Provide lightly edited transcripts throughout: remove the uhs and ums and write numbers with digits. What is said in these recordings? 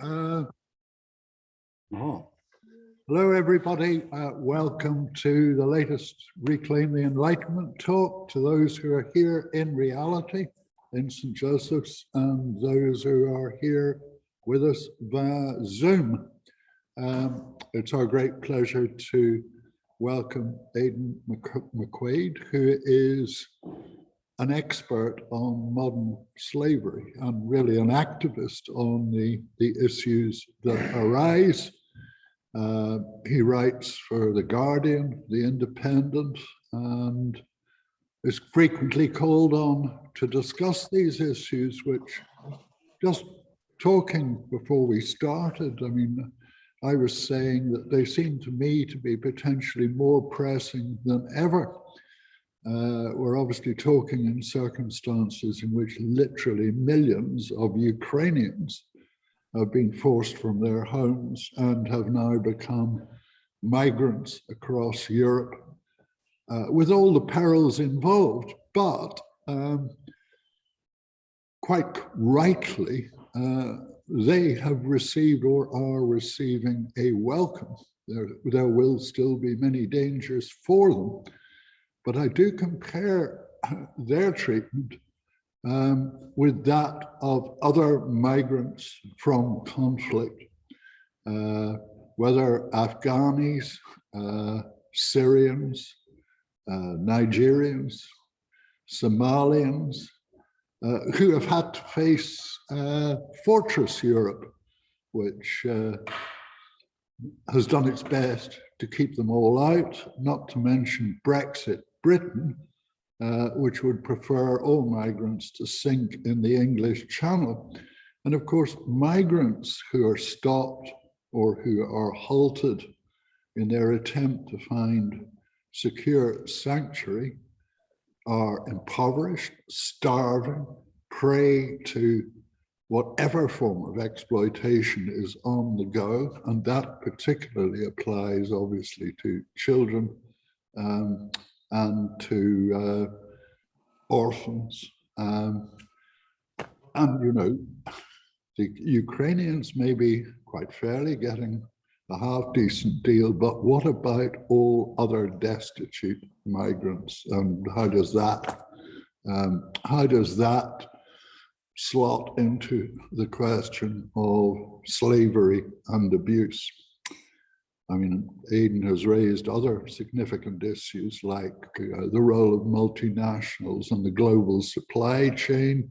Hello, everybody. Welcome to the latest Reclaim the Enlightenment talk, to those who are here in reality in St. Joseph's and those who are here with us via Zoom. It's our great pleasure to welcome Aidan McQuade, who is an expert on modern slavery and really an activist on the issues that arise. He writes for The Guardian, The Independent, and is frequently called on to discuss these issues, which, just talking before we started, I mean, I was saying that they seem to me to be potentially more pressing than ever. We're obviously talking in circumstances in which literally millions of Ukrainians have been forced from their homes and have now become migrants across Europe, with all the perils involved. But quite rightly, they have received or are receiving a welcome. There will still be many dangers for them. But I do compare their treatment with that of other migrants from conflict, whether Afghanis, Syrians, Nigerians, Somalians, who have had to face Fortress Europe, which has done its best to keep them all out, not to mention Brexit Britain, which would prefer all migrants to sink in the English Channel. And of course, migrants who are stopped or who are halted in their attempt to find secure sanctuary are impoverished, starving, prey to whatever form of exploitation is on the go. And that particularly applies, obviously, to children and to orphans. And, you know, the Ukrainians may be quite fairly getting a half-decent deal, but what about all other destitute migrants? And how does that slot into the question of slavery and abuse? I mean, Aidan has raised other significant issues like the role of multinationals and the global supply chain.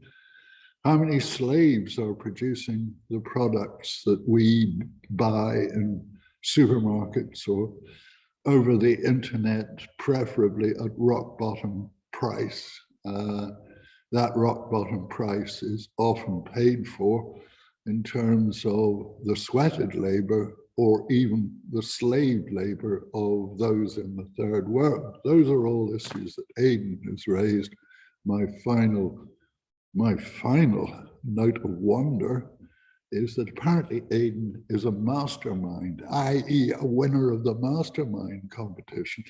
How many slaves are producing the products that we buy in supermarkets or over the internet, preferably at rock bottom price? That rock bottom price is often paid for in terms of the sweated labor or even the slave labor of those in the third world. Those are all issues that Aidan has raised. My final note of wonder is that apparently Aidan is a mastermind, i.e. a winner of the mastermind competition.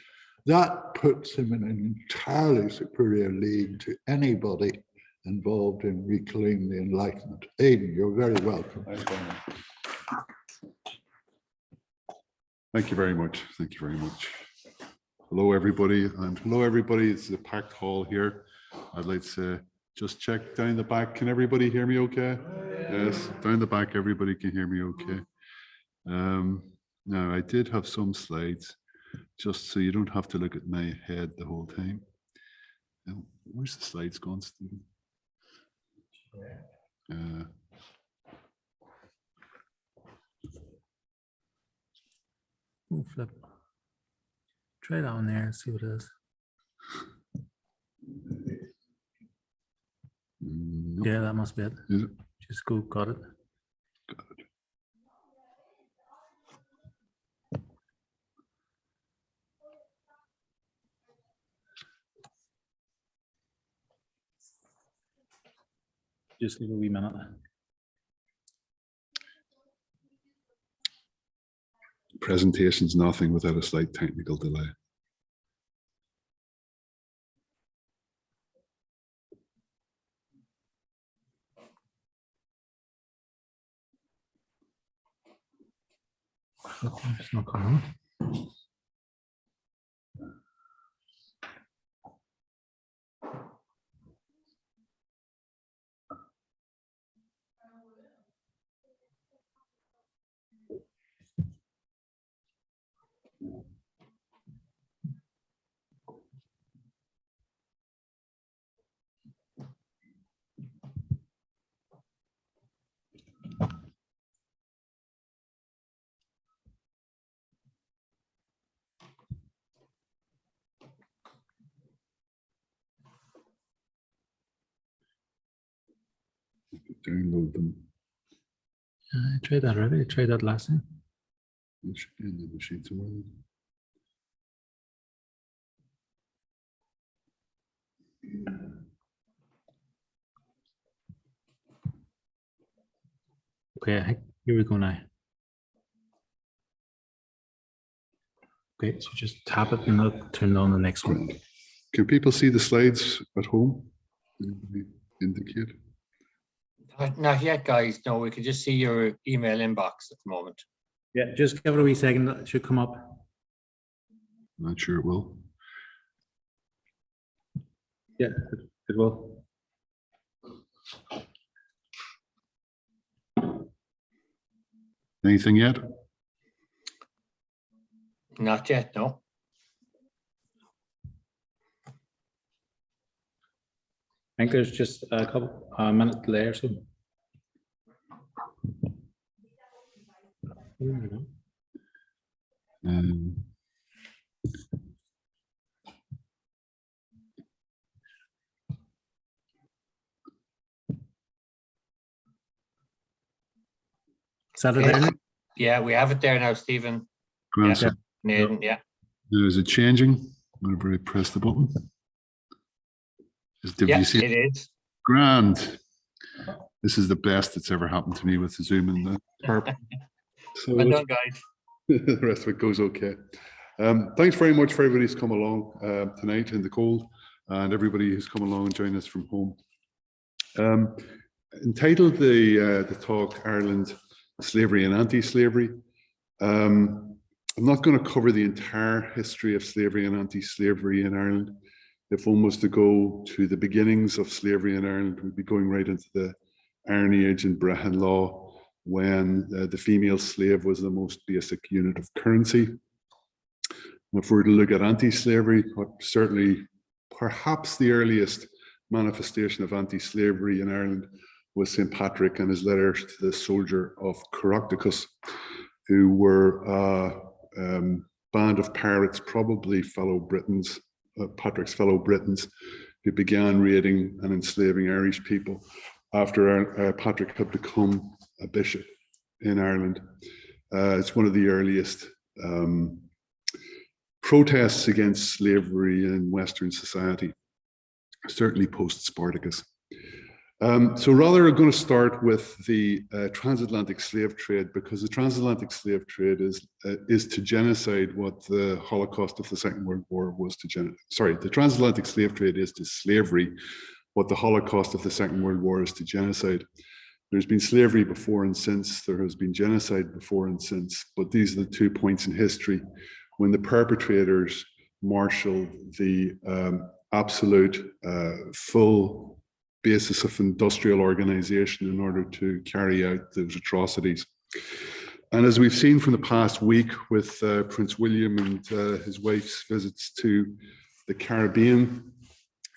That puts him in an entirely superior league to anybody involved in Reclaim the Enlightenment. Aidan, you're very welcome. Thank you very much. Thank you very much. Hello, everybody. And hello, everybody. It's a packed hall here. I'd like to just check down the back. Can everybody hear me okay? Yes, down the back, everybody can hear me okay. Now, I did have some slides, just so you don't have to look at my head the whole time. Now, where's the slides gone, Stephen? Ooh, flip. Try that one there and see what it is. Nope. Yeah, that must be it. Is it? Just go, got it. Got it. Just give a wee minute. Presentation's nothing without a slight technical delay. It's not coming. Download them. I tried that already. I tried that last time. It should be in the machine tomorrow. Okay, here we go now. Okay, so just tap it and it'll turn on the next one. Can people see the slides at home? Anybody indicate? Not yet, guys. No, we can just see your email inbox at the moment. Yeah, just give it a wee second. It should come up. Not sure it will. Yeah, it will. Anything yet? Not yet, no. I think there's just a couple minute delay or so. Is that it there now? Yeah, we have it there now, Stephen. Grand, Yeah. so Nathan, yeah. is it changing whenever I press the button? Did Yeah, you see it is. Grand. This is the best that's ever happened to me with the Zoom and the Perp. So Well done, guys. the rest of it goes okay. Thanks very much for everybody who's come along tonight in the cold, and everybody who's come along and joined us from home. Entitled the talk Ireland, Slavery and Anti-Slavery. I'm not going to cover the entire history of slavery and anti-slavery in Ireland. If one was to go to the beginnings of slavery in Ireland, we'd be going right into the Iron Age and Brehon Law, when the female slave was the most basic unit of currency. If we were to look at anti-slavery, certainly perhaps the earliest manifestation of anti-slavery in Ireland was St. Patrick and his letters to the soldier of Caractacus, who were a band of pirates, probably fellow Britons, Patrick's fellow Britons, who began raiding and enslaving Irish people after Patrick had become a bishop in Ireland. It's one of the earliest protests against slavery in Western society, certainly post-Spartacus. So rather, I'm going to start with the transatlantic slave trade, because the transatlantic slave trade is to genocide what the Holocaust of the Second World War was to genocide. Sorry, the transatlantic slave trade is to slavery what the Holocaust of the Second World War is to genocide. There's been slavery before and since, there has been genocide before and since, but these are the 2 points in history when the perpetrators marshaled the absolute full basis of industrial organization in order to carry out those atrocities. And as we've seen from the past week with Prince William and his wife's visits to the Caribbean,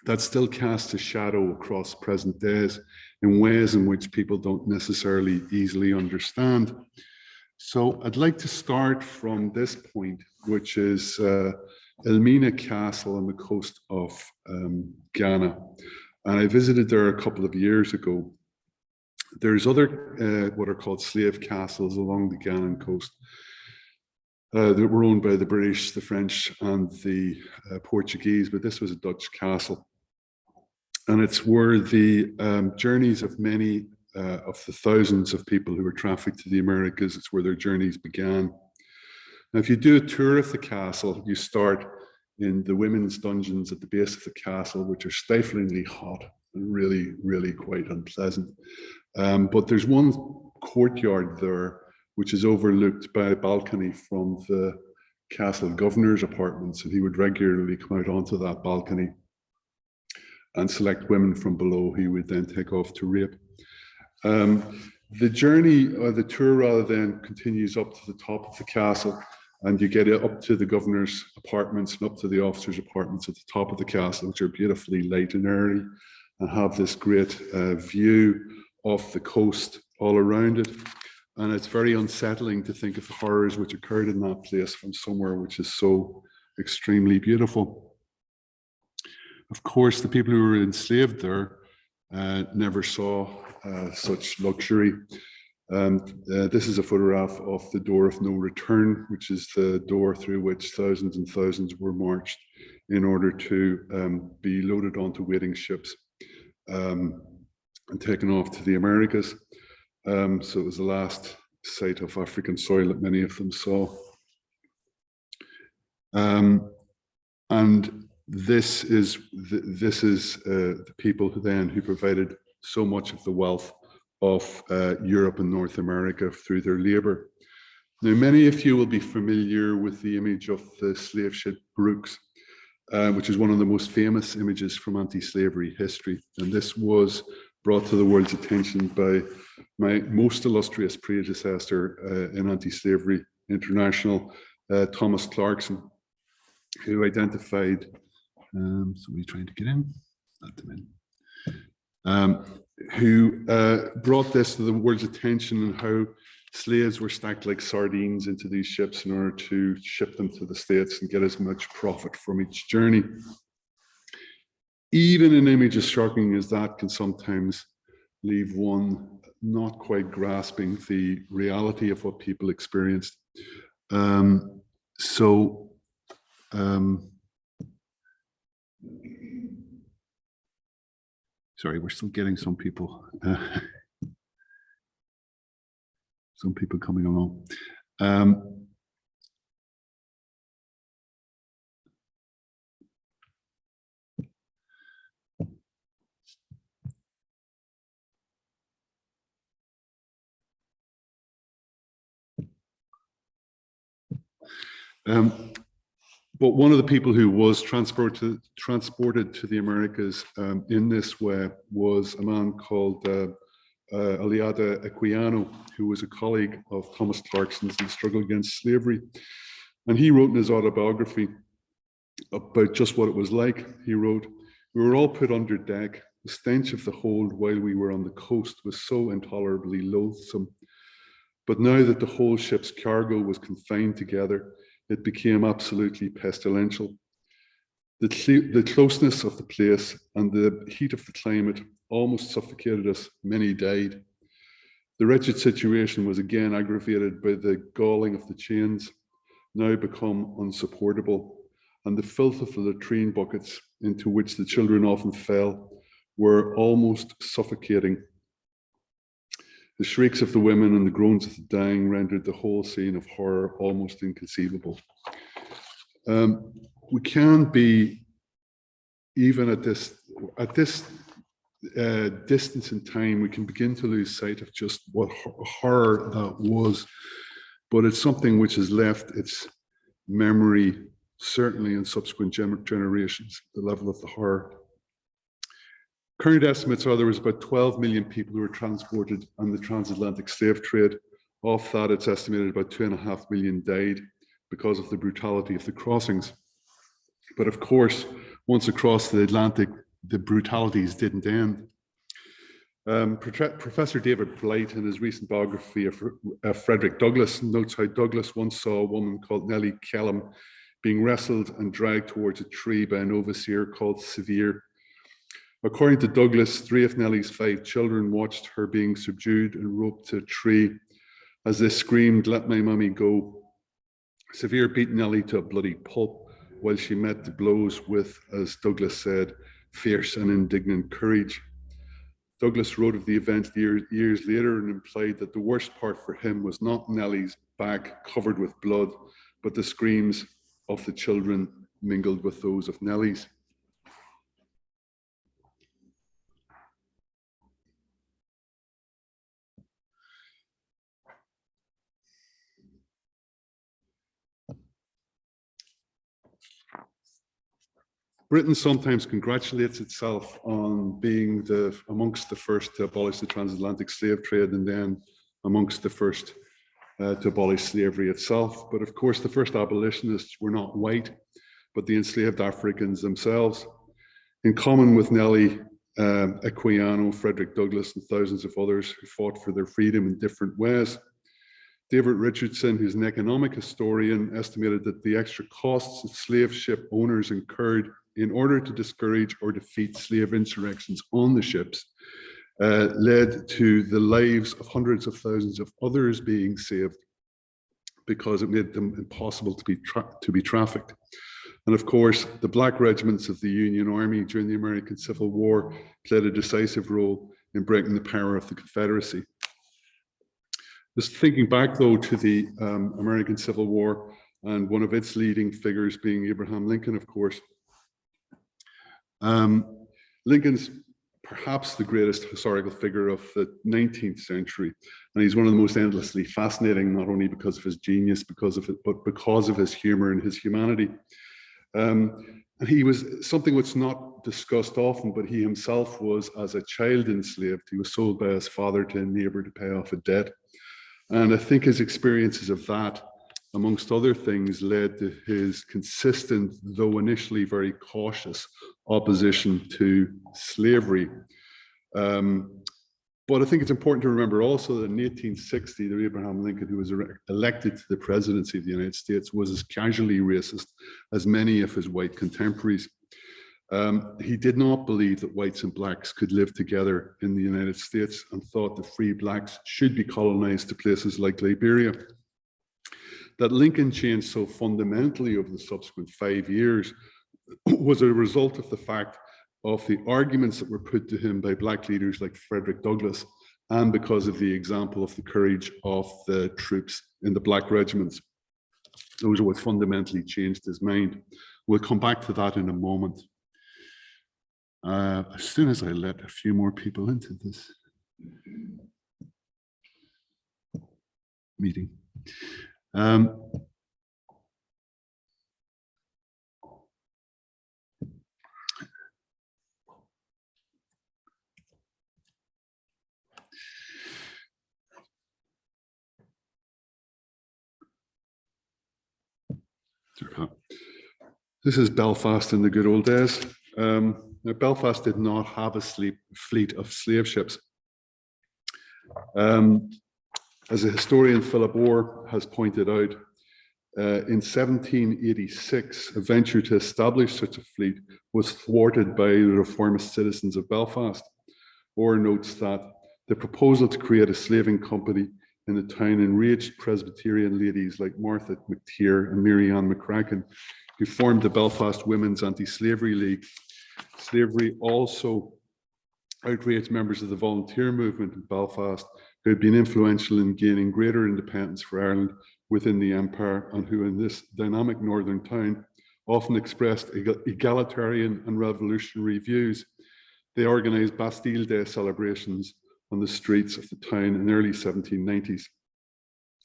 that still casts a shadow across present days in ways in which people don't necessarily easily understand. So I'd like to start from this point, which is Elmina Castle on the coast of Ghana. And I visited there a couple of years ago. There's other what are called slave castles along the Ghanan coast that were owned by the British, the French, and the Portuguese, but this was a Dutch castle. And it's where the journeys of many of the thousands of people who were trafficked to the Americas, it's where their journeys began. Now, if you do a tour of the castle, you start in the women's dungeons at the base of the castle, which are stiflingly hot and really, really quite unpleasant. But there's one courtyard there, which is overlooked by a balcony from the castle governor's apartments, and he would regularly come out onto that balcony and select women from below he would then take off to rape. The journey, or the tour rather, then continues up to the top of the castle, and you get up to the governor's apartments and up to the officers' apartments at the top of the castle, which are beautifully light and airy and have this great view of the coast all around it. And it's very unsettling to think of the horrors which occurred in that place from somewhere which is so extremely beautiful. Of course, the people who were enslaved there never saw such luxury. This is a photograph of the door of no return, which is the door through which thousands and thousands were marched in order to be loaded onto waiting ships and taken off to the Americas. So it was the last sight of African soil that many of them saw. And this is the people who provided so much of the wealth of Europe and North America through their labor. Now, many of you will be familiar with the image of the slave ship Brooks, which is one of the most famous images from anti-slavery history. And this was brought to the world's attention by my most illustrious predecessor in anti-slavery international, Thomas Clarkson, who identified, somebody trying to get in, let them in, who brought this to the world's attention and how slaves were stacked like sardines into these ships in order to ship them to the States and get as much profit from each journey. Even an image as shocking as that can sometimes leave one not quite grasping the reality of what people experienced. Sorry, we're still getting some people coming along. But one of the people who was transported to the Americas in this way was a man called Aliada Equiano, who was a colleague of Thomas Clarkson's in the struggle against slavery. And he wrote in his autobiography about just what it was like. He wrote, "We were all put under deck. The stench of the hold while we were on the coast was so intolerably loathsome. But now that the whole ship's cargo was confined together, it became absolutely pestilential. The closeness of the place and the heat of the climate almost suffocated us. Many died. The wretched situation was again aggravated by the galling of the chains, now become unsupportable, and the filth of the latrine buckets into which the children often fell were almost suffocating. The shrieks of the women and the groans of the dying rendered the whole scene of horror almost inconceivable." We can be, even at this distance in time, we can begin to lose sight of just what horror that was. But it's something which has left its memory, certainly in subsequent generations, the level of the horror. Current estimates are there was about 12 million people who were transported on the transatlantic slave trade. Of that, it's estimated about 2.5 million died because of the brutality of the crossings. But of course, once across the Atlantic, the brutalities didn't end. Professor David Blight, in his recent biography of Frederick Douglass, notes how Douglass once saw a woman called Nellie Kellum being wrestled and dragged towards a tree by an overseer called Sevier. According to Douglass, 3 of Nellie's 5 children watched her being subdued and roped to a tree as they screamed, "Let my mummy go." Sevier beat Nellie to a bloody pulp while she met the blows with, as Douglass said, fierce and indignant courage. Douglass wrote of the event years later and implied that the worst part for him was not Nellie's back covered with blood, but the screams of the children mingled with those of Nellie's. Britain sometimes congratulates itself on being amongst the first to abolish the transatlantic slave trade, and then amongst the first to abolish slavery itself. But of course, the first abolitionists were not white, but the enslaved Africans themselves. In common with Nellie Equiano, Frederick Douglass, and thousands of others who fought for their freedom in different ways. David Richardson, who's an economic historian, estimated that the extra costs that slave ship owners incurred in order to discourage or defeat slave insurrections on the ships led to the lives of hundreds of thousands of others being saved because it made them impossible to be trafficked. And of course, the black regiments of the Union Army during the American Civil War played a decisive role in breaking the power of the Confederacy. Just thinking back, though, to the American Civil War, and one of its leading figures being Abraham Lincoln, of course. Lincoln's perhaps the greatest historical figure of the 19th century, and he's one of the most endlessly fascinating, not only because of his genius, but because of his humor and his humanity. And he was something which is not discussed often, but he himself was, as a child, enslaved. He was sold by his father to a neighbor to pay off a debt. And I think his experiences of that, amongst other things, led to his consistent, though initially very cautious, opposition to slavery. But I think it's important to remember also that in 1860, that Abraham Lincoln, who was elected to the presidency of the United States, was as casually racist as many of his white contemporaries. He did not believe that whites and blacks could live together in the United States, and thought that free blacks should be colonized to places like Liberia. That Lincoln changed so fundamentally over the subsequent 5 years was a result of the fact of the arguments that were put to him by black leaders like Frederick Douglass, and because of the example of the courage of the troops in the black regiments. Those are what fundamentally changed his mind. We'll come back to that in a moment. As soon as I let a few more people into this meeting. This is Belfast in the good old days. Now, Belfast did not have a fleet of slave ships. As a historian, Philip Orr has pointed out, in 1786, a venture to establish such a fleet was thwarted by the reformist citizens of Belfast. Orr notes that the proposal to create a slaving company in the town enraged Presbyterian ladies like Martha McTeer and Mary Ann McCracken, who formed the Belfast Women's Anti-Slavery League. Slavery also outraged members of the volunteer movement in Belfast, who had been influential in gaining greater independence for Ireland within the empire, and who in this dynamic northern town often expressed egalitarian and revolutionary views. They organised Bastille Day celebrations on the streets of the town in the early 1790s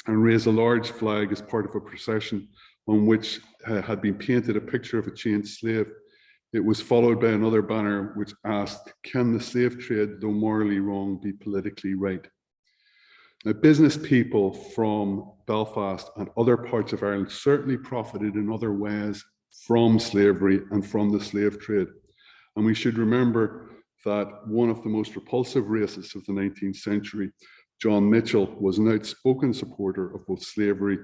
and raised a large flag as part of a procession on which had been painted a picture of a chained slave. It was followed by another banner which asked, "Can the slave trade, though morally wrong, be politically right?" Now, business people from Belfast and other parts of Ireland certainly profited in other ways from slavery and from the slave trade. And we should remember that one of the most repulsive racists of the 19th century, John Mitchell, was an outspoken supporter of both slavery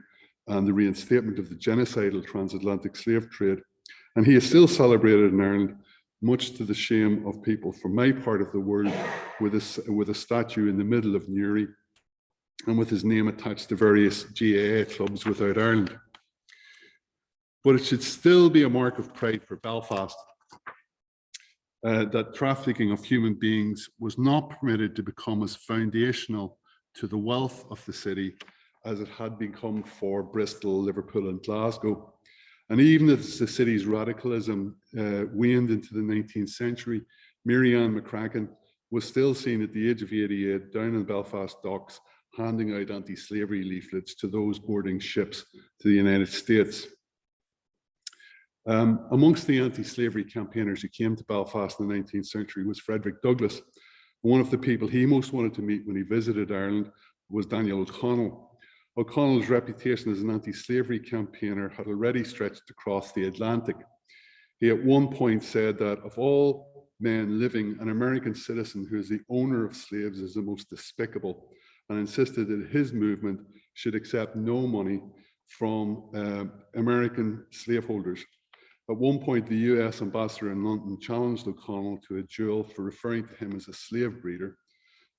and the reinstatement of the genocidal transatlantic slave trade. And he is still celebrated in Ireland, much to the shame of people from my part of the world, with a statue in the middle of Newry and with his name attached to various GAA clubs without Ireland. But it should still be a mark of pride for Belfast that trafficking of human beings was not permitted to become as foundational to the wealth of the city as it had become for Bristol, Liverpool, and Glasgow. And even as the city's radicalism waned into the 19th century, Mary Ann McCracken was still seen at the age of 88 down in Belfast docks, handing out anti-slavery leaflets to those boarding ships to the United States. Amongst the anti-slavery campaigners who came to Belfast in the 19th century was Frederick Douglass. One of the people he most wanted to meet when he visited Ireland was Daniel O'Connell. O'Connell's reputation as an anti-slavery campaigner had already stretched across the Atlantic. He at one point said that of all men living, an American citizen who is the owner of slaves is the most despicable, and insisted that his movement should accept no money from American slaveholders. At one point, the US ambassador in London challenged O'Connell to a duel for referring to him as a slave breeder,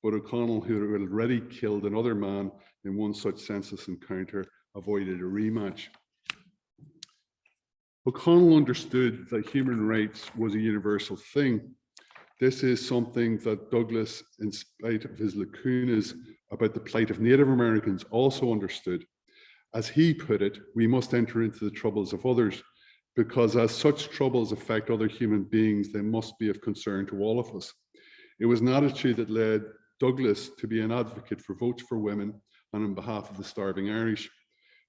but O'Connell, who had already killed another man in one such senseless encounter, avoided a rematch. O'Connell understood that human rights was a universal thing. This is something that Douglass, in spite of his lacunas about the plight of Native Americans, also understood. As he put it, we must enter into the troubles of others, because as such troubles affect other human beings, they must be of concern to all of us. It was an attitude that led Douglass to be an advocate for votes for women and on behalf of the starving Irish.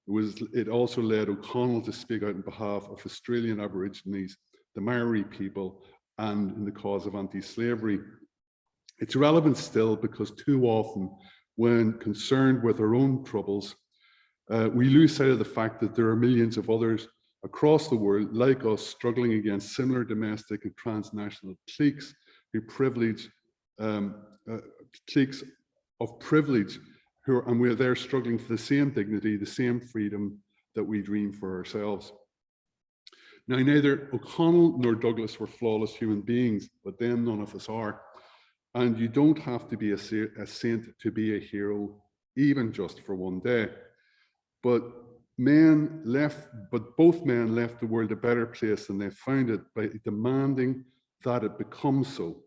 It also led O'Connell to speak out on behalf of Australian Aborigines, the Maori people, and in the cause of anti-slavery. It's relevant still because too often, when concerned with our own troubles, we lose sight of the fact that there are millions of others across the world like us struggling against similar domestic and transnational cliques who privilege, cliques of privilege, and we're there struggling for the same dignity, the same freedom that we dream for ourselves. Now, neither O'Connell nor Douglass were flawless human beings, but then none of us are. And you don't have to be a saint to be a hero, even just for one day. But both men left the world a better place than they found it by demanding that it become so.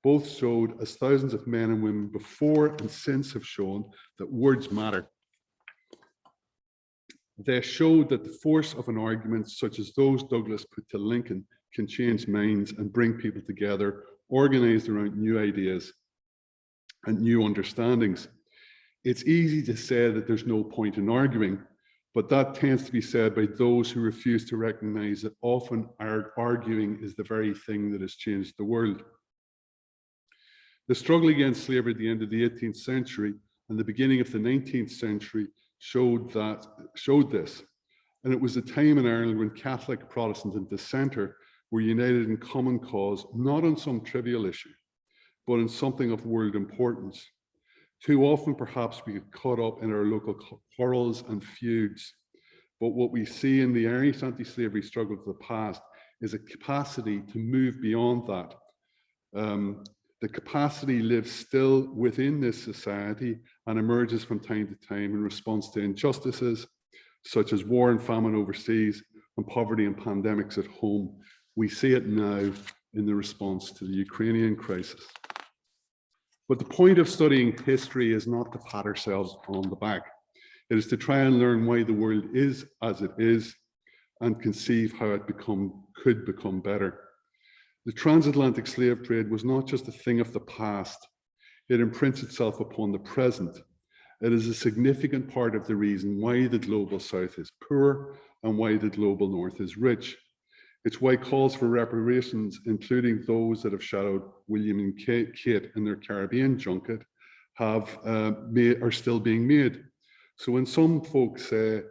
Both showed, as thousands of men and women before and since have shown, that words matter. They showed that the force of an argument such as those Douglass put to Lincoln can change minds and bring people together, organized around new ideas and new understandings. It's easy to say that there's no point in arguing, but that tends to be said by those who refuse to recognize that often arguing is the very thing that has changed the world. The struggle against slavery at the end of the 18th century and the beginning of the 19th century showed this. And it was a time in Ireland when Catholic, Protestant, and dissenter were united in common cause, not on some trivial issue, but in something of world importance. Too often, perhaps, we get caught up in our local quarrels and feuds. But what we see in the Irish anti-slavery struggle of the past is a capacity to move beyond that. The capacity lives still within this society and emerges from time to time in response to injustices such as war and famine overseas and poverty and pandemics at home. We see it now in the response to the Ukrainian crisis. But the point of studying history is not to pat ourselves on the back. It is to try and learn why the world is as it is and conceive how it could become better. The transatlantic slave trade was not just a thing of the past. It imprints itself upon the present. It is a significant part of the reason why the global South is poor and why the global North is rich. It's why calls for reparations, including those that have shadowed William and Kate in their Caribbean junket, are still being made. So when some folks say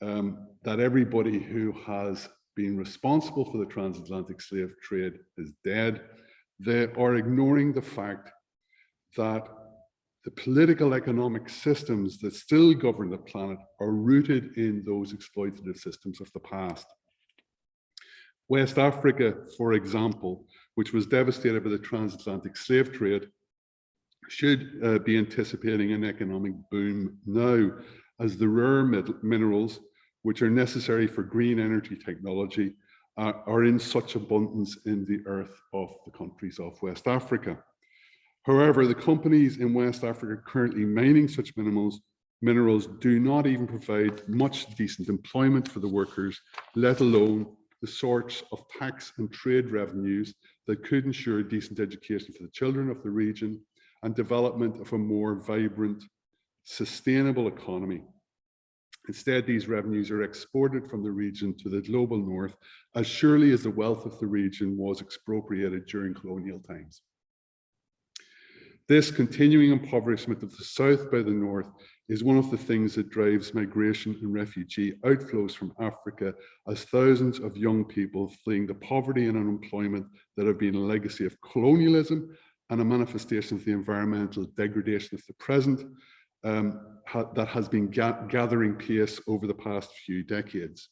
that everybody who has been responsible for the transatlantic slave trade is dead, they are ignoring the fact that the political economic systems that still govern the planet are rooted in those exploitative systems of the past. West Africa, for example, which was devastated by the transatlantic slave trade, should be anticipating an economic boom now, as the rare minerals which are necessary for green energy technology are in such abundance in the earth of the countries of West Africa. However, the companies in West Africa currently mining such minerals do not even provide much decent employment for the workers, let alone the sorts of tax and trade revenues that could ensure decent education for the children of the region and development of a more vibrant, sustainable economy. Instead, these revenues are exported from the region to the global north as surely as the wealth of the region was expropriated during colonial times. This continuing impoverishment of the south by the north is one of the things that drives migration and refugee outflows from Africa, as thousands of young people fleeing the poverty and unemployment that have been a legacy of colonialism and a manifestation of the environmental degradation of the present that has been gathering pace over the past few decades.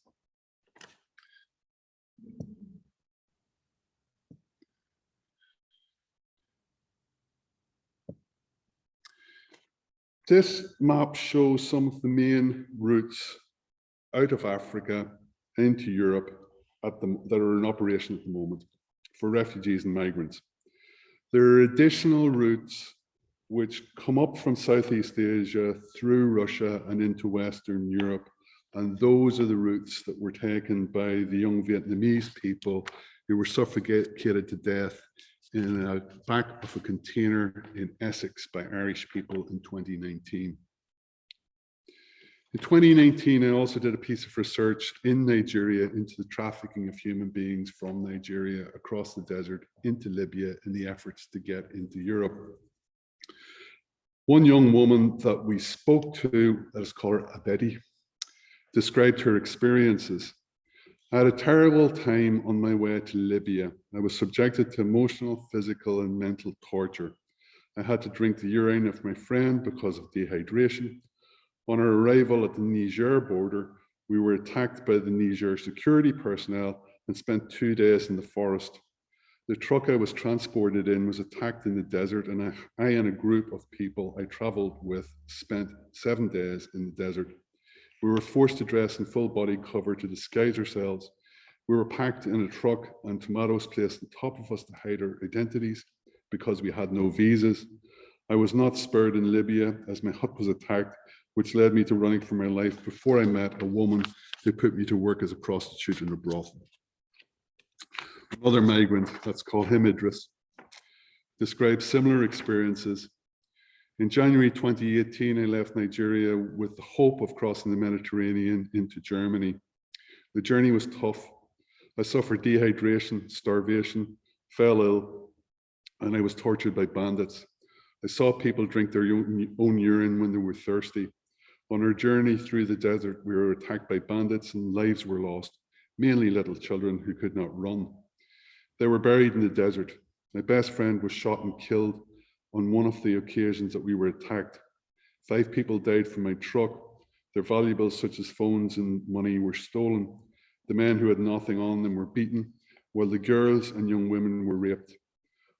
This map shows some of the main routes out of Africa into Europe that are in operation at the moment for refugees and migrants. There are additional routes which come up from Southeast Asia through Russia and into Western Europe. And those are the routes that were taken by the young Vietnamese people who were suffocated to death in the back of a container in Essex by Irish people in 2019. In 2019, I also did a piece of research in Nigeria into the trafficking of human beings from Nigeria across the desert into Libya in the efforts to get into Europe. One young woman that we spoke to, let's call her Abedi, described her experiences. I had a terrible time on my way to Libya. I was subjected to emotional, physical, and mental torture. I had to drink the urine of my friend because of dehydration. On our arrival at the Niger border, we were attacked by the Niger security personnel and spent 2 days in the forest. The truck I was transported in was attacked in the desert, and I and a group of people I traveled with spent 7 days in the desert. We were forced to dress in full body cover to disguise ourselves. We were packed in a truck and tomatoes placed on top of us to hide our identities because we had no visas. I was not spared in Libya as my hut was attacked, which led me to running for my life before I met a woman who put me to work as a prostitute in a brothel. Another migrant, let's call him Idris, described similar experiences. In January 2018, I left Nigeria with the hope of crossing the Mediterranean into Germany. The journey was tough. I suffered dehydration, starvation, fell ill, and I was tortured by bandits. I saw people drink their own urine when they were thirsty. On our journey through the desert, we were attacked by bandits and lives were lost, mainly little children who could not run. They were buried in the desert. My best friend was shot and killed on one of the occasions that we were attacked. 5 people died from my truck. Their valuables such as phones and money were stolen. The men who had nothing on them were beaten, while the girls and young women were raped.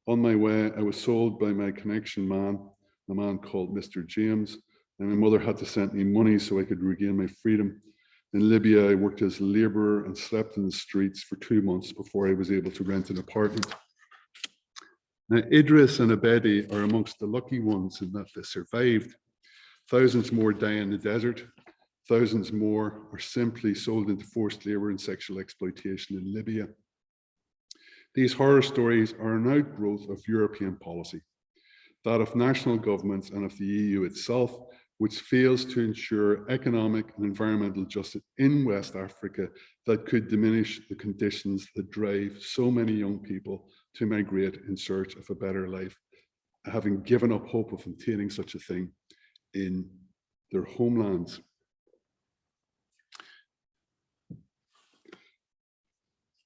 On my way, I was sold by my connection man, a man called Mr. James, and my mother had to send me money so I could regain my freedom. In Libya, I worked as a laborer and slept in the streets for 2 months before I was able to rent an apartment. Now, Idris and Abedi are amongst the lucky ones in that they survived. Thousands more die in the desert. Thousands more are simply sold into forced labor and sexual exploitation in Libya. These horror stories are an outgrowth of European policy, that of national governments and of the EU itself, which fails to ensure economic and environmental justice in West Africa that could diminish the conditions that drive so many young people to migrate in search of a better life, having given up hope of obtaining such a thing in their homelands.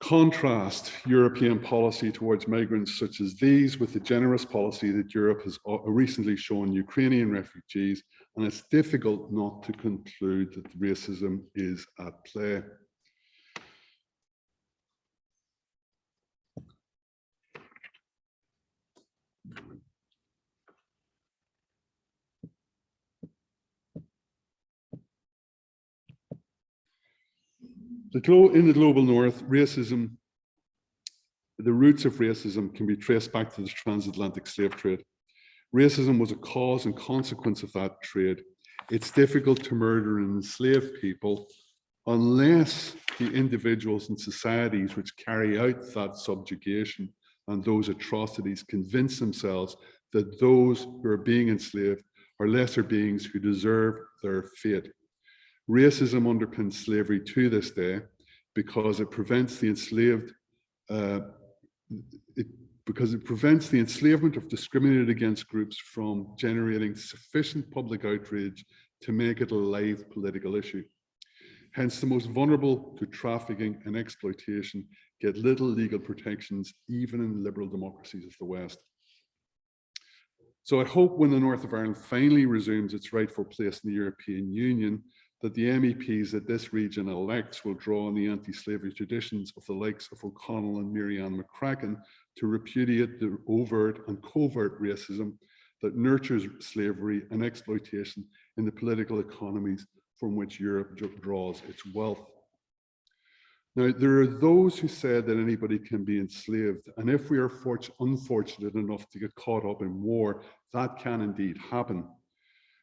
Contrast European policy towards migrants such as these with the generous policy that Europe has recently shown Ukrainian refugees, and it's difficult not to conclude that racism is at play. In the global north, racism, the roots of racism can be traced back to the transatlantic slave trade. Racism was a cause and consequence of that trade. It's difficult to murder and enslave people unless the individuals and societies which carry out that subjugation and those atrocities convince themselves that those who are being enslaved are lesser beings who deserve their fate. Racism underpins slavery to this day because it prevents the enslaved, because it prevents the enslavement of discriminated against groups from generating sufficient public outrage to make it a live political issue. Hence, the most vulnerable to trafficking and exploitation get little legal protections, even in liberal democracies of the West. So I hope when the North of Ireland finally resumes its rightful place in the European Union, that the MEPs that this region elects will draw on the anti-slavery traditions of the likes of O'Connell and Mary-Ann McCracken to repudiate the overt and covert racism that nurtures slavery and exploitation in the political economies from which Europe draws its wealth. Now, there are those who said that anybody can be enslaved, and if we are unfortunate enough to get caught up in war, that can indeed happen.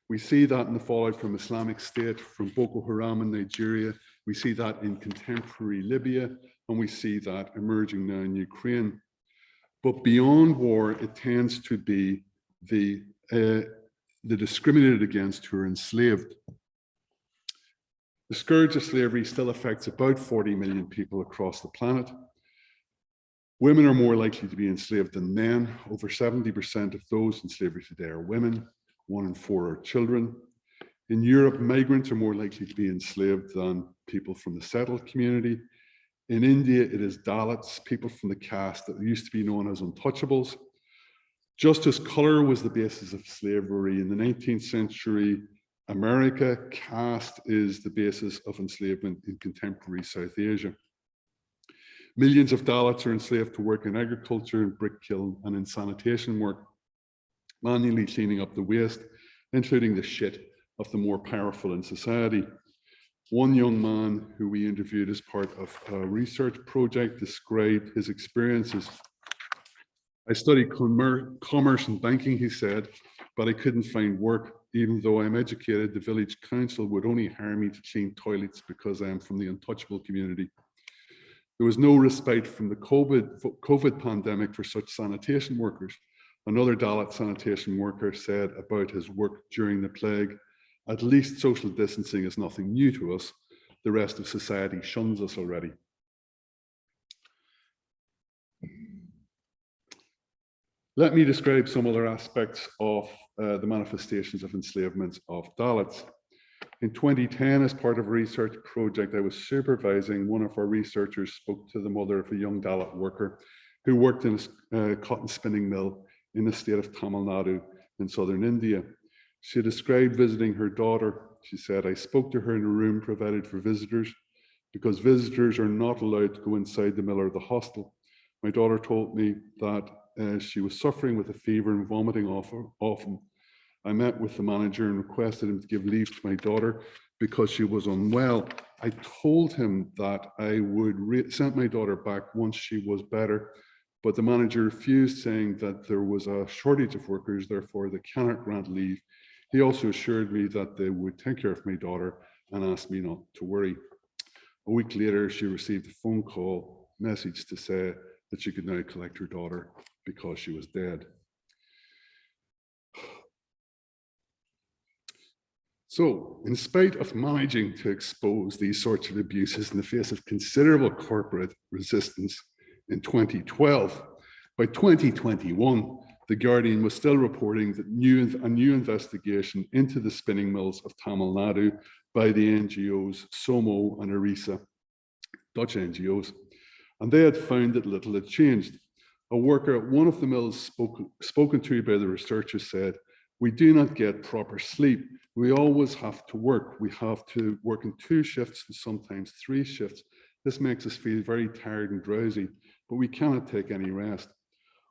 We see that in the fallout from Islamic State, from Boko Haram in Nigeria, we see that in contemporary Libya, and we see that emerging now in Ukraine. But beyond war, it tends to be the discriminated against who are enslaved. The scourge of slavery still affects about 40 million people across the planet. Women are more likely to be enslaved than men. Over 70% of those in slavery today are women. 1 in 4 are children. In Europe, migrants are more likely to be enslaved than people from the settled community. In India, it is Dalits, people from the caste that used to be known as untouchables. Just as color was the basis of slavery in the 19th century America, caste is the basis of enslavement in contemporary South Asia. Millions of Dalits are enslaved to work in agriculture, in brick kiln, and in sanitation work, manually cleaning up the waste, including the shit of the more powerful in society. One young man who we interviewed as part of a research project described his experiences. I studied commerce and banking, he said, but I couldn't find work. Even though I'm educated, the village council would only hire me to clean toilets because I am from the untouchable community. There was no respite from the COVID pandemic for such sanitation workers. Another Dalit sanitation worker said about his work during the plague, "At least social distancing is nothing new to us. The rest of society shuns us already." Let me describe some other aspects of the manifestations of enslavement of Dalits. In 2010, as part of a research project I was supervising, one of our researchers spoke to the mother of a young Dalit worker who worked in a cotton spinning mill in the state of Tamil Nadu in southern India. She described visiting her daughter. She said, "I spoke to her in a room provided for visitors because visitors are not allowed to go inside the mill or the hostel. My daughter told me that she was suffering with a fever and vomiting often. I met with the manager and requested him to give leave to my daughter because she was unwell. I told him that I would send my daughter back once she was better, but the manager refused, saying that there was a shortage of workers, therefore they cannot grant leave. He also assured me that they would take care of my daughter and asked me not to worry." A week later, she received a phone call message to say that she could now collect her daughter because she was dead. So, in spite of managing to expose these sorts of abuses in the face of considerable corporate resistance in 2012, by 2021, The Guardian was still reporting that a new investigation into the spinning mills of Tamil Nadu by the NGOs SOMO and ERISA, Dutch NGOs, and they had found that little had changed. A worker at one of the mills spoken to by the researchers said, "We do not get proper sleep. We always have to work. We have to work in 2 shifts and sometimes 3 shifts. This makes us feel very tired and drowsy, but we cannot take any rest."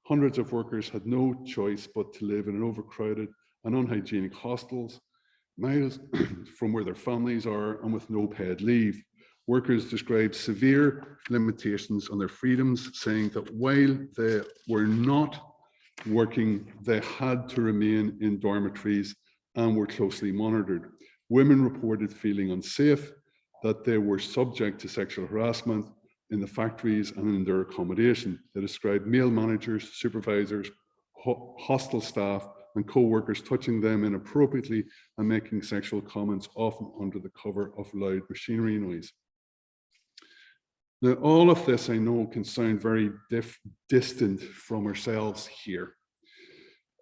Hundreds of workers had no choice but to live in an overcrowded and unhygienic hostels, miles from where their families are and with no paid leave. Workers described severe limitations on their freedoms, saying that while they were not working, they had to remain in dormitories and were closely monitored. Women reported feeling unsafe, that they were subject to sexual harassment in the factories and in their accommodation. They described male managers, supervisors, hostel staff and co-workers touching them inappropriately and making sexual comments, often under the cover of loud machinery noise. Now, all of this I know can sound very distant from ourselves here.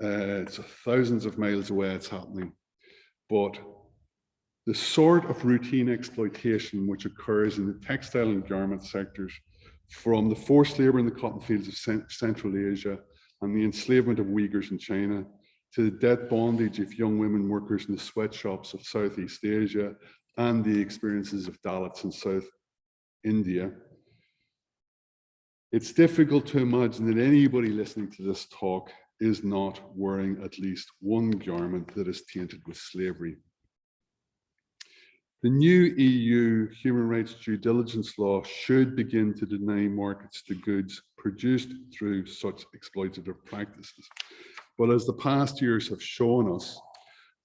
It's thousands of miles away it's happening, but the sort of routine exploitation which occurs in the textile and garment sectors, from the forced labor in the cotton fields of Central Asia and the enslavement of Uyghurs in China, to the debt bondage of young women workers in the sweatshops of Southeast Asia, and the experiences of Dalits in South India. It's difficult to imagine that anybody listening to this talk is not wearing at least one garment that is tainted with slavery. The new EU human rights due diligence law should begin to deny markets to goods produced through such exploitative practices. But as the past years have shown us,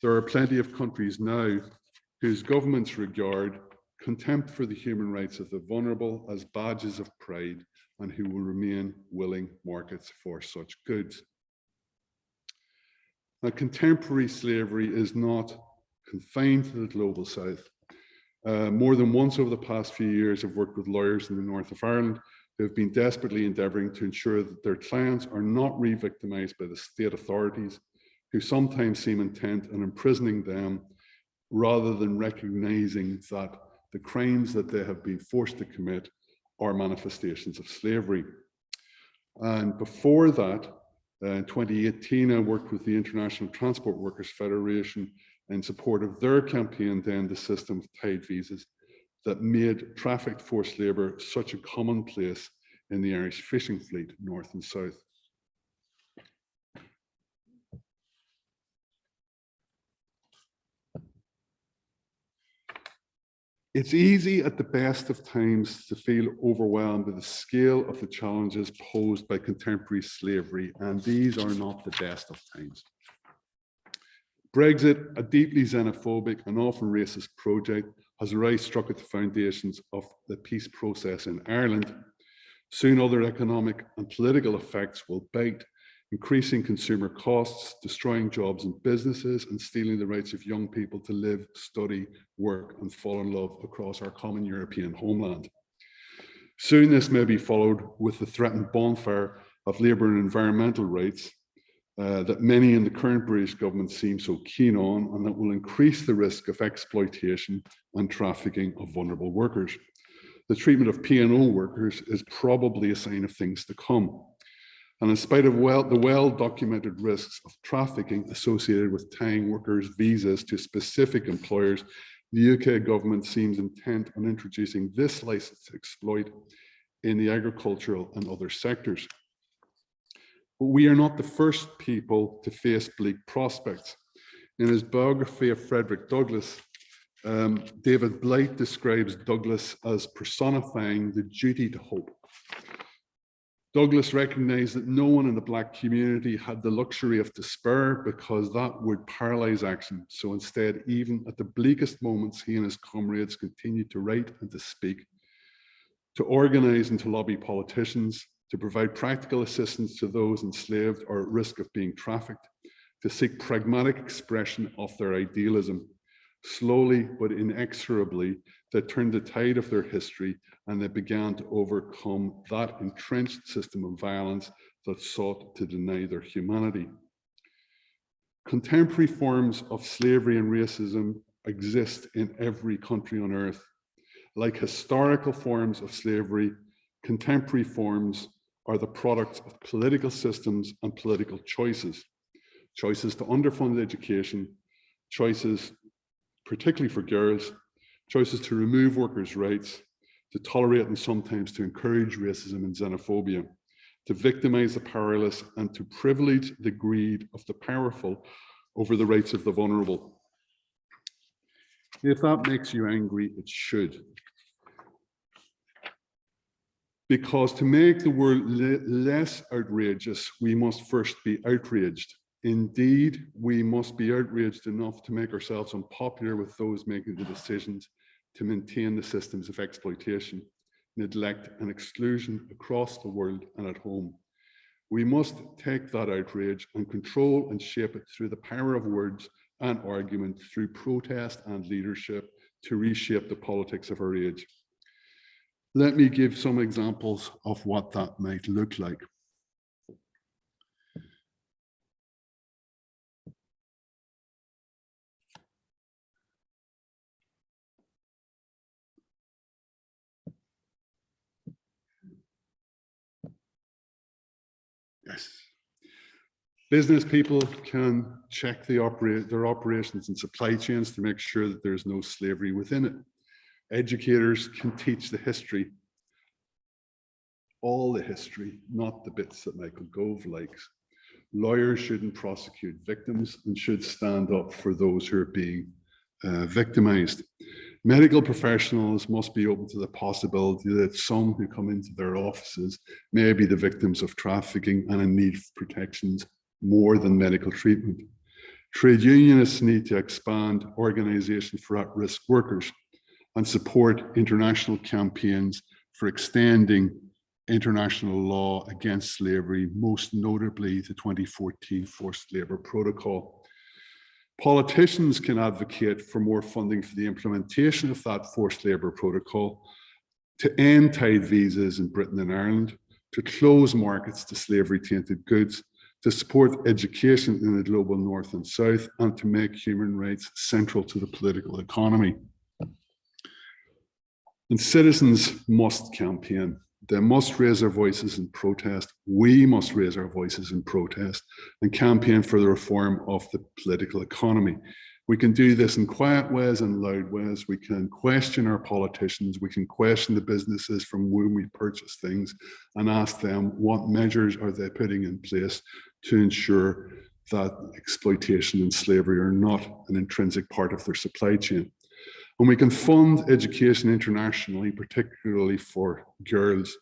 there are plenty of countries now whose governments regard contempt for the human rights of the vulnerable as badges of pride, and who will remain willing markets for such goods. Now, contemporary slavery is not confined to the global south. More than once over the past few years, I've worked with lawyers in the north of Ireland who have been desperately endeavouring to ensure that their clients are not re-victimised by the state authorities, who sometimes seem intent on imprisoning them rather than recognising that the crimes that they have been forced to commit are manifestations of slavery. And before that, in 2018, I worked with the International Transport Workers Federation in support of their campaign to end the system of tide visas that made trafficked forced labour such a commonplace in the Irish fishing fleet, north and south. It's easy at the best of times to feel overwhelmed by the scale of the challenges posed by contemporary slavery, and these are not the best of times. Brexit, a deeply xenophobic and often racist project, has already struck at the foundations of the peace process in Ireland. Soon other economic and political effects will bite, increasing consumer costs, destroying jobs and businesses, and stealing the rights of young people to live, study, work, and fall in love across our common European homeland. Soon this may be followed with the threatened bonfire of labour and environmental rights that many in the current British government seem so keen on, and that will increase the risk of exploitation and trafficking of vulnerable workers. The treatment of P&O workers is probably a sign of things to come. And in spite of the well-documented risks of trafficking associated with tying workers' visas to specific employers, the UK government seems intent on introducing this license to exploit in the agricultural and other sectors. But we are not the first people to face bleak prospects. In his biography of Frederick Douglass, David Blight describes Douglass as personifying the duty to hope. Douglass recognized that no one in the Black community had the luxury of despair, because that would paralyze action. So instead, even at the bleakest moments, he and his comrades continued to write and to speak, to organize and to lobby politicians, to provide practical assistance to those enslaved or at risk of being trafficked, to seek pragmatic expression of their idealism. Slowly but inexorably, they turned the tide of their history, and they began to overcome that entrenched system of violence that sought to deny their humanity. Contemporary forms of slavery and racism exist in every country on earth. Like historical forms of slavery, contemporary forms are the products of political systems and political choices. Choices to underfund education, choices particularly for girls, choices to remove workers' rights, to tolerate and sometimes to encourage racism and xenophobia, to victimize the powerless, and to privilege the greed of the powerful over the rights of the vulnerable. If that makes you angry, it should. Because to make the world less outrageous, we must first be outraged. Indeed, we must be outraged enough to make ourselves unpopular with those making the decisions to maintain the systems of exploitation, neglect, and exclusion across the world and at home. We must take that outrage and control and shape it through the power of words and argument, through protest and leadership, to reshape the politics of our age. Let me give some examples of what that might look like. Yes. Business people can check their operations and supply chains to make sure that there's no slavery within it. Educators can teach the history, all the history, not the bits that Michael Gove likes. Lawyers shouldn't prosecute victims and should stand up for those who are being victimized. Medical professionals must be open to the possibility that some who come into their offices may be the victims of trafficking and in need of protections more than medical treatment. Trade unionists need to expand organization for at-risk workers and support international campaigns for extending international law against slavery, most notably the 2014 Forced Labour Protocol. Politicians can advocate for more funding for the implementation of that Forced Labour Protocol, to end tied visas in Britain and Ireland, to close markets to slavery-tainted goods, to support education in the global north and south, and to make human rights central to the political economy. And citizens must campaign. They must raise their voices in protest. We must raise our voices in protest and campaign for the reform of the political economy. We can do this in quiet ways and loud ways. We can question our politicians. We can question the businesses from whom we purchase things and ask them what measures are they putting in place to ensure that exploitation and slavery are not an intrinsic part of their supply chain. And we can fund education internationally, particularly for girls.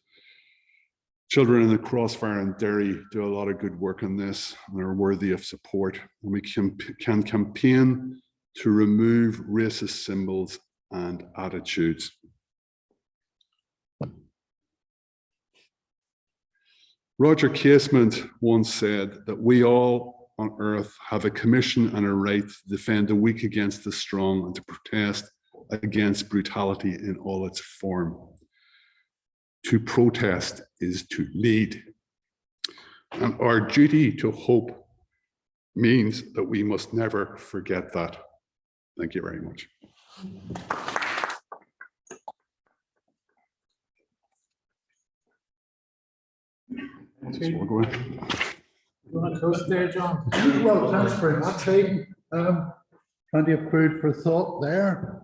Children in the Crossfire and Derry do a lot of good work on this and are worthy of support. And we can campaign to remove racist symbols and attitudes. Roger Casement once said that we all on earth have a commission and a right to defend the weak against the strong and to protest against brutality in all its form. To protest is to lead. And our duty to hope means that we must never forget that. Thank you very much. You want to close there, John? Well, thanks very much, Aidan. Plenty of food for thought there.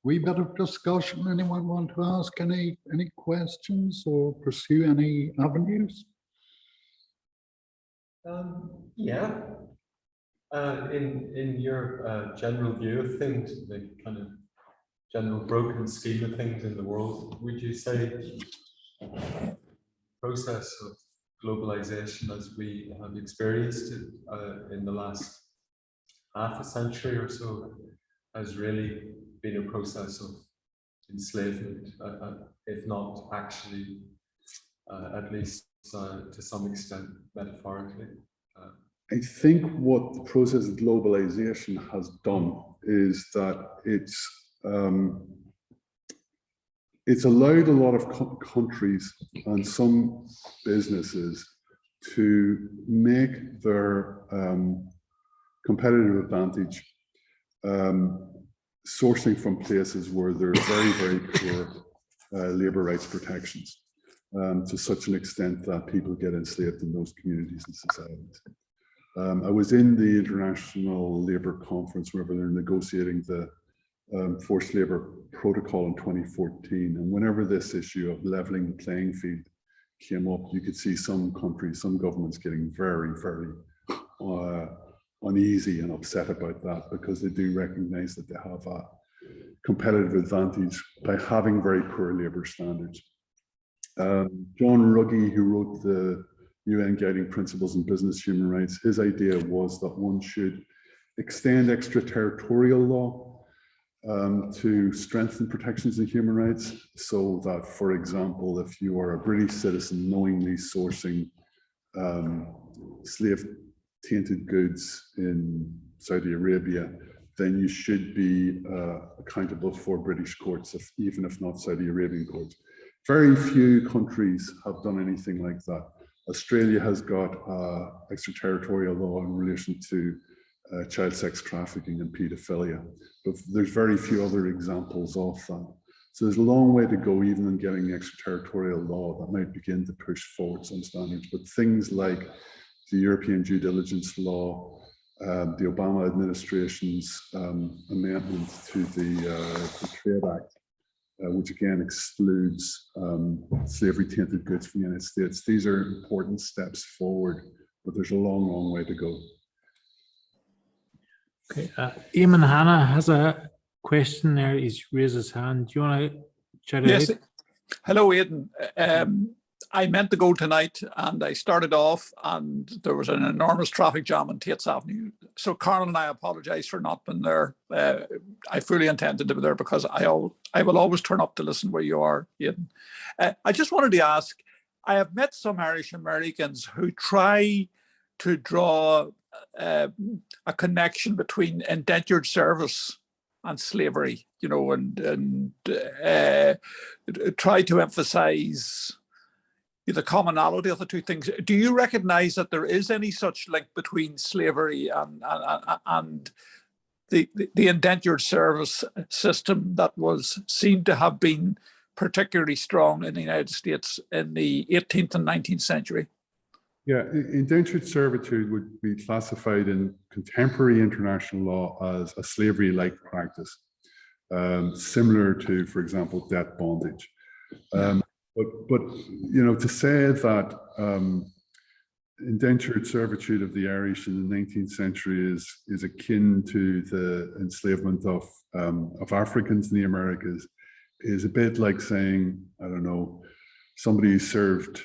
Wee bit of discussion. Anyone want to ask any questions or pursue any avenues? Yeah. In your general view of things, the kind of general broken scheme of things in the world, would you say the process of globalization as we have experienced it in the last half a century or so has really been a process of enslavement, if not actually, at least to some extent metaphorically? I think what the process of globalization has done is that it's allowed a lot of countries and some businesses to make their competitive advantage sourcing from places where there are very, very poor labor rights protections, to such an extent that people get enslaved in those communities and societies. I was in the International Labour Conference whenever they're negotiating the Forced Labour Protocol in 2014, and whenever this issue of levelling the playing field came up, you could see some countries, some governments getting very, very uneasy and upset about that, because they do recognise that they have a competitive advantage by having very poor labour standards. John Ruggie, who wrote the UN Guiding Principles in Business Human Rights, his idea was that one should extend extraterritorial law to strengthen protections of human rights, so that, for example, if you are a British citizen knowingly sourcing slave-tainted goods in Saudi Arabia, then you should be accountable for British courts, even if not Saudi Arabian courts. Very few countries have done anything like that. Australia has got extraterritorial law in relation to child sex trafficking and paedophilia, but there's very few other examples of that. So there's a long way to go even in getting extraterritorial law that might begin to push forward some standards, but things like the European due diligence law, the Obama administration's amendment to the Trade Act, which again excludes slavery-tainted goods from the United States. These are important steps forward, but there's a long, long way to go. Okay, Eamon Hanna has a question there. He's raised his hand. Do you want to shout it Yes. out? Hello, Aidan. I meant to go tonight and I started off and there was an enormous traffic jam on Tate's Avenue. So Carl and I apologize for not being there. I fully intended to be there because I will always turn up to listen where you are, Aidan. I just wanted to ask, I have met some Irish Americans who try to draw a connection between indentured service and slavery, you know, and try to emphasize the commonality of the two things. Do you recognize that there is any such link between slavery and the indentured service system that was seen to have been particularly strong in the United States in the 18th and 19th century? Yeah, indentured servitude would be classified in contemporary international law as a slavery-like practice, similar to, for example, debt bondage. But you know, to say that indentured servitude of the Irish in the 19th century is akin to the enslavement of Africans in the Americas is a bit like saying, I don't know, somebody served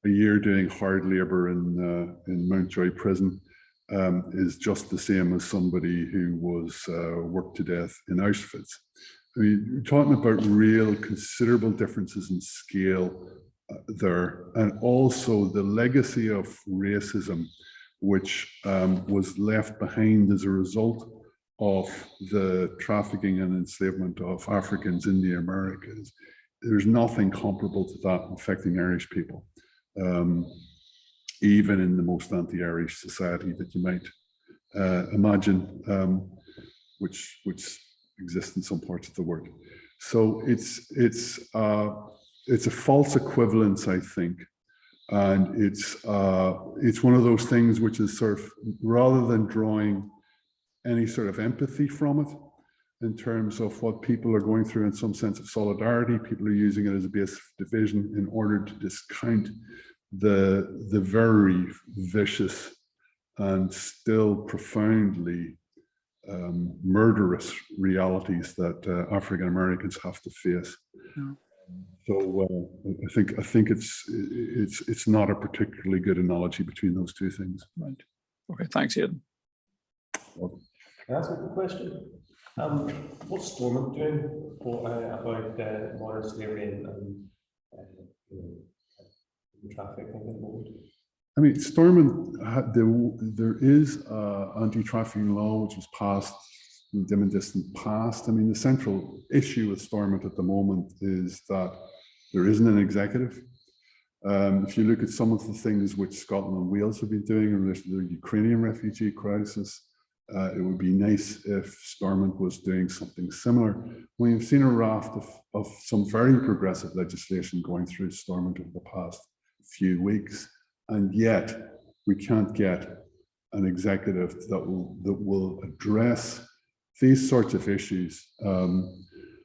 a year doing hard labor in Mountjoy prison is just the same as somebody who was worked to death in Auschwitz. I mean, you're talking about real considerable differences in scale there, and also the legacy of racism, which was left behind as a result of the trafficking and enslavement of Africans in the Americas. There's nothing comparable to that affecting Irish people, even in the most anti-Irish society that you might imagine, which exist in some parts of the world. So it's a false equivalence, I think, and it's one of those things which is sort of, rather than drawing any sort of empathy from it in terms of what people are going through in some sense of solidarity, people are using it as a base of division in order to discount the very vicious and still profoundly murderous realities that African Americans have to face. Yeah. So I think it's not a particularly good analogy between those two things. Right. Okay. Thanks, Aidan. Welcome. Can I ask a question? What's Stormont doing about modern slavery and trafficking at the moment? I mean, Stormont, there is anti-trafficking law which was passed in the dim and distant past. I mean, the central issue with Stormont at the moment is that there isn't an executive. If you look at some of the things which Scotland and Wales have been doing in relation to the Ukrainian refugee crisis, it would be nice if Stormont was doing something similar. We've seen a raft of some very progressive legislation going through Stormont over the past few weeks. And yet we can't get an executive that will address these sorts of issues.